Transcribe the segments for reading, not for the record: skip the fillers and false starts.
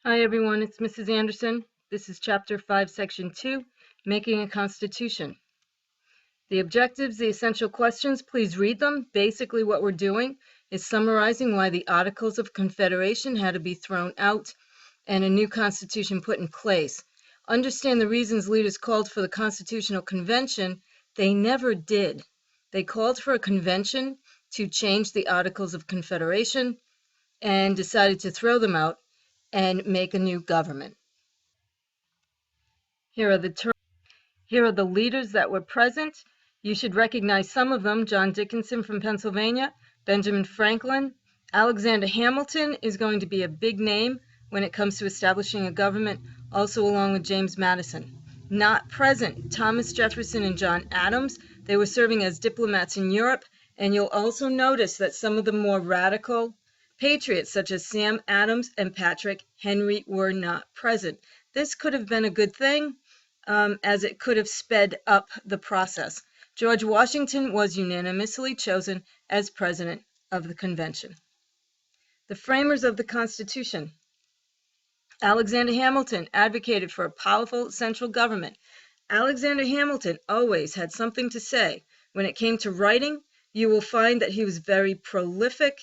Hi everyone, it's Mrs. Anderson. This is Chapter 5, Section 2, Making a Constitution. The objectives, the essential questions, please read them. Basically what we're doing is summarizing why the Articles of Confederation had to be thrown out and a new constitution put in place. Understand the reasons leaders called for the Constitutional Convention. They never did. They called for a convention to change the Articles of Confederation and decided to throw them out and make a new government. Here are the leaders that were present. You should recognize some of them. John Dickinson from Pennsylvania, Benjamin Franklin. Alexander Hamilton is going to be a big name when it comes to establishing a government, also along with James Madison. Not present, Thomas Jefferson and John Adams. They were serving as diplomats in Europe, and you'll also notice that some of the more radical patriots, such as Sam Adams and Patrick Henry, were not present. This could have been a good thing, as it could have sped up the process. George Washington was unanimously chosen as president of the convention. The framers of the Constitution. Alexander Hamilton advocated for a powerful central government. Alexander Hamilton always had something to say. When it came to writing, you will find that he was very prolific.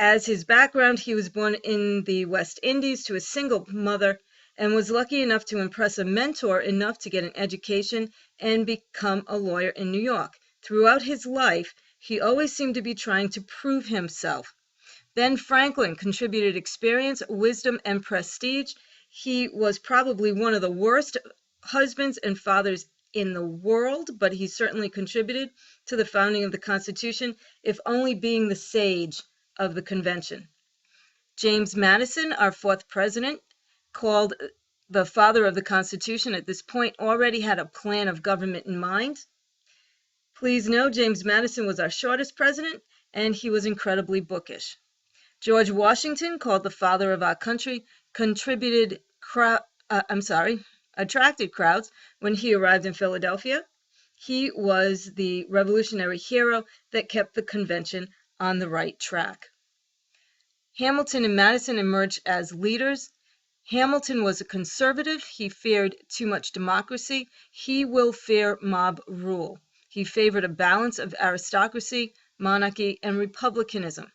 As his background, he was born in the West Indies to a single mother and was lucky enough to impress a mentor enough to get an education and become a lawyer in New York. Throughout his life, he always seemed to be trying to prove himself. Ben Franklin contributed experience, wisdom, and prestige. He was probably one of the worst husbands and fathers in the world, but he certainly contributed to the founding of the Constitution, if only being the sage of the convention. James Madison, our fourth president, called the father of the Constitution, at this point already had a plan of government in mind. Please know James Madison was our shortest president, and he was incredibly bookish. George Washington, called the father of our country, attracted crowds when he arrived in Philadelphia. He was the revolutionary hero that kept the convention on the right track. Hamilton and Madison emerged as leaders. Hamilton was a conservative. He feared too much democracy. He will fear mob rule. He favored a balance of aristocracy, monarchy, and republicanism.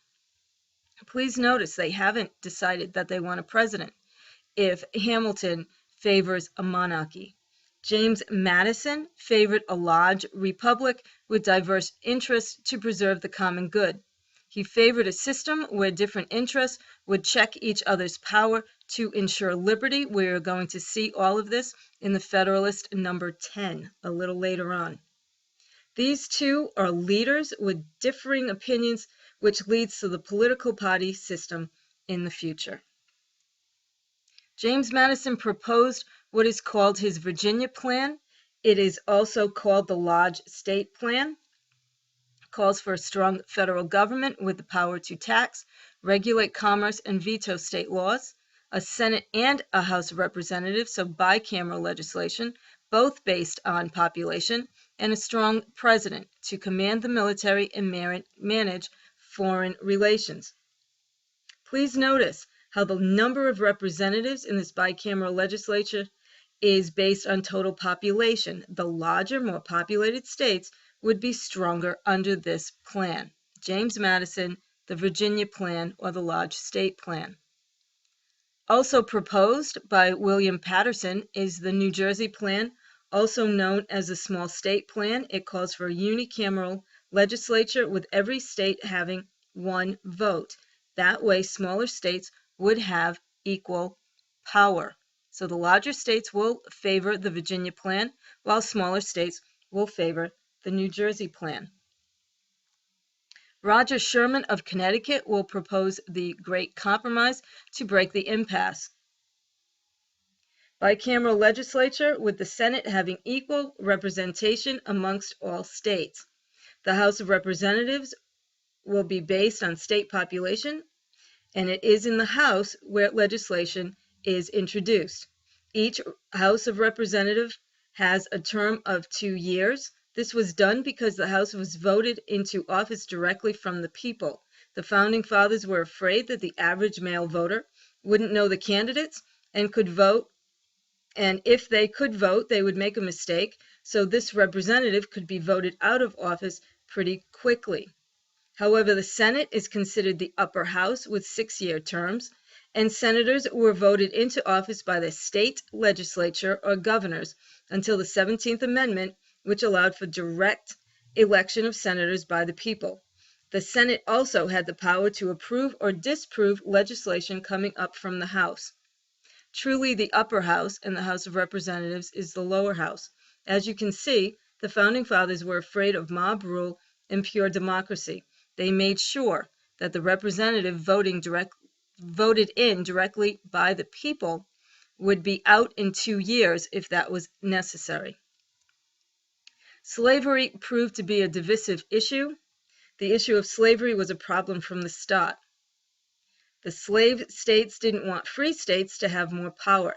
Please notice they haven't decided that they want a president if Hamilton favors a monarchy. James Madison favored a large republic with diverse interests to preserve the common good. He favored a system where different interests would check each other's power to ensure liberty. We're going to see all of this in the Federalist number 10 a little later on. These two are leaders with differing opinions, which leads to the political party system in the future. James Madison proposed what is called his Virginia Plan. It is also called the Large State Plan. It calls for a strong federal government with the power to tax, regulate commerce, and veto state laws, a Senate and a House of Representatives, so bicameral legislation, both based on population, and a strong president to command the military and manage foreign relations. Please notice how the number of representatives in this bicameral legislature is based on total population. The larger, more populated states would be stronger under this plan. James Madison, the Virginia Plan, or the Large State Plan. Also proposed by William Paterson is the New Jersey Plan, also known as the Small State Plan. It calls for a unicameral legislature with every state having one vote. That way, smaller states would have equal power. So the larger states will favor the Virginia Plan, while smaller states will favor the New Jersey Plan. Roger Sherman of Connecticut will propose the Great Compromise to break the impasse. Bicameral legislature with the Senate having equal representation amongst all states. The House of Representatives will be based on state population, and it is in the House where legislation is introduced. Each House of Representatives has a term of 2 years. This was done because the House was voted into office directly from the people. The Founding Fathers were afraid that the average male voter wouldn't know the candidates and could vote. And if they could vote, they would make a mistake. So this representative could be voted out of office pretty quickly. However, the Senate is considered the upper house with 6-year terms, and senators were voted into office by the state legislature or governors until the 17th Amendment, which allowed for direct election of senators by the people. The Senate also had the power to approve or disapprove legislation coming up from the House. Truly, the upper house and the House of Representatives is the lower house. As you can see, the Founding Fathers were afraid of mob rule and pure democracy. They made sure that the representative voted in directly by the people would be out in 2 years if that was necessary. Slavery proved to be a divisive issue. The issue of slavery was a problem from the start. The slave states didn't want free states to have more power.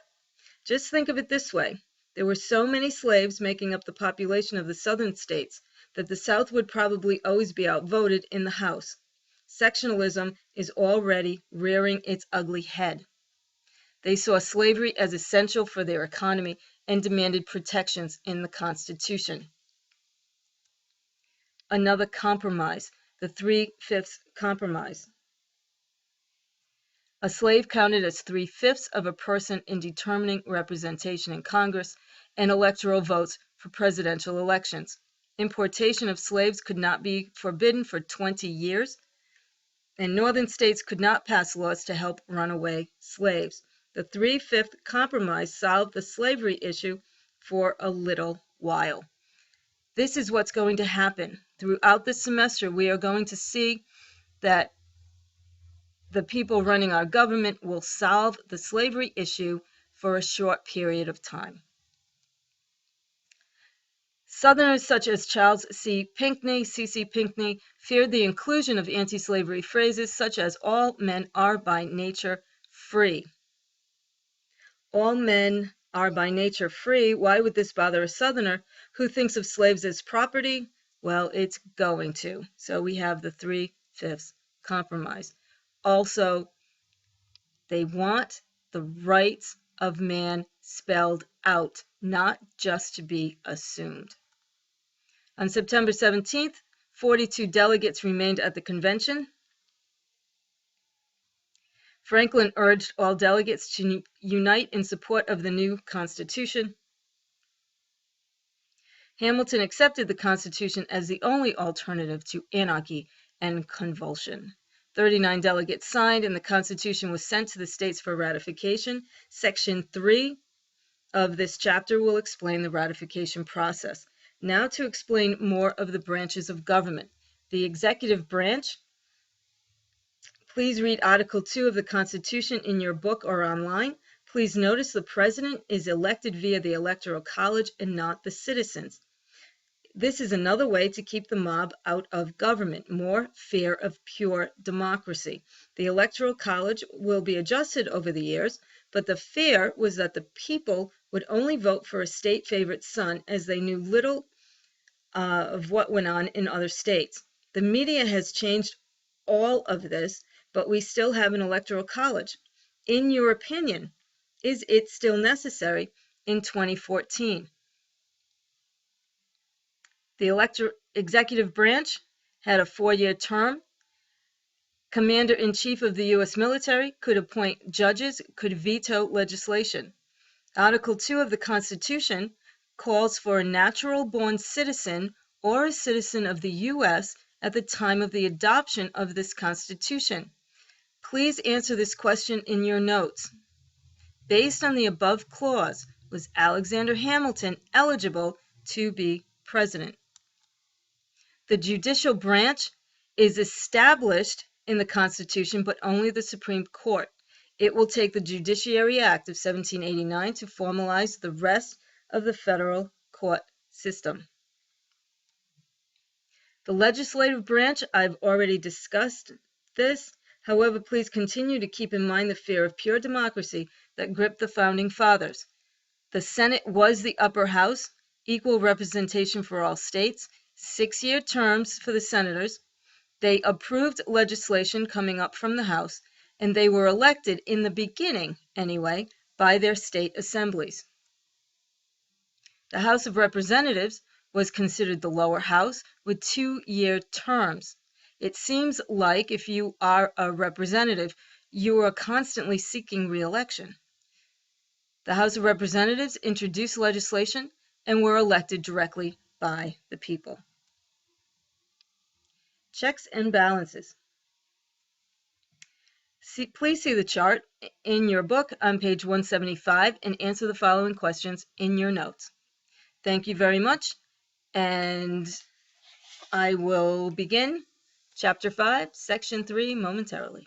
Just think of it this way. There were so many slaves making up the population of the southern states that the South would probably always be outvoted in the House. Sectionalism is already rearing its ugly head. They saw slavery as essential for their economy and demanded protections in the Constitution. Another compromise, the 3/5 compromise. A slave counted as 3/5 of a person in determining representation in Congress and electoral votes for presidential elections. Importation of slaves could not be forbidden for 20 years, and northern states could not pass laws to help runaway slaves. The 3/5 compromise solved the slavery issue for a little while. This is what's going to happen. Throughout the semester, we are going to see that the people running our government will solve the slavery issue for a short period of time. Southerners such as Charles C. Pinckney, C.C. Pinckney, feared the inclusion of anti-slavery phrases such as all men are by nature free. All men are by nature free. Why would this bother a Southerner who thinks of slaves as property? Well, it's going to. So we have the 3/5 compromise. Also, they want the rights of man spelled out, not just to be assumed. On September 17th, 42 delegates remained at the convention. Franklin urged all delegates to unite in support of the new Constitution. Hamilton accepted the Constitution as the only alternative to anarchy and convulsion. 39 delegates signed, and the Constitution was sent to the states for ratification. Section 3 of this chapter will explain the ratification process. Now to explain more of the branches of government. The executive branch. Please read Article 2 of the Constitution in your book or online. Please notice the president is elected via the Electoral College and not the citizens. This is another way to keep the mob out of government, more fear of pure democracy. The Electoral College will be adjusted over the years, but the fear was that the people would only vote for a state favorite son as they knew little of what went on in other states. The media has changed all of this, but we still have an Electoral College. In your opinion, is it still necessary in 2014? The executive branch had a 4-year term. Commander-in-Chief of the U.S. military could appoint judges, could veto legislation. Article 2 of the Constitution calls for a natural-born citizen or a citizen of the U.S. at the time of the adoption of this Constitution. Please answer this question in your notes. Based on the above clause, was Alexander Hamilton eligible to be president? The judicial branch is established in the Constitution, but only the Supreme Court. It will take the Judiciary Act of 1789 to formalize the rest of the federal court system. The legislative branch, I've already discussed this. However, please continue to keep in mind the fear of pure democracy that gripped the Founding Fathers. The Senate was the upper house, equal representation for all states, 6-year terms for the senators. They approved legislation coming up from the House, and they were elected, in the beginning anyway, by their state assemblies. The House of Representatives was considered the lower house with 2-year terms. It seems like if you are a representative, you are constantly seeking re-election. The House of Representatives introduced legislation and were elected directly by the people. Checks and balances. Please see the chart in your book on page 175 and answer the following questions in your notes. Thank you very much, and I will begin Chapter 5, Section 3 momentarily.